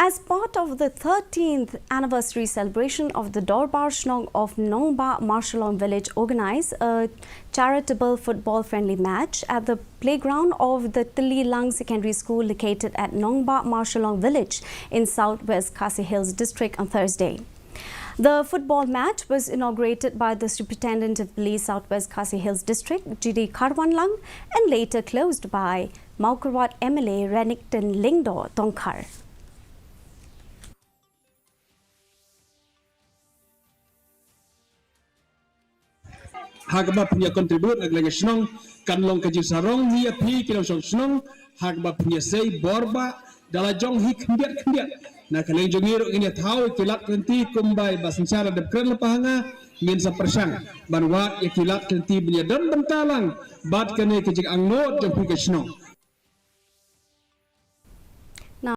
As part of the 13th anniversary celebration of the Dorbar of Nongbah Marshilong village organized a charitable football-friendly match at the playground of the Tilly Lang Secondary School located at Nongbah Marshilong village in southwest Khasi Hills district on Thursday. The football match was inaugurated by the Superintendent of Police Southwest Khasi Hills District, GD Karwanlang, and later closed by Maukarwat MLA Renington Lingdo Tongkar. Hagba punya kontribut aglagi senong kanlong kaji sarong ni api kilo senong hagba punya sei borba dalajong hik kendiat na kaleng jongiro ini tahu kilat kenti kumbai basencara depkren lepahanga ngin sa persang banwa ya kilat kenti punya dan bentalang bat kene kejik angno jong punya senong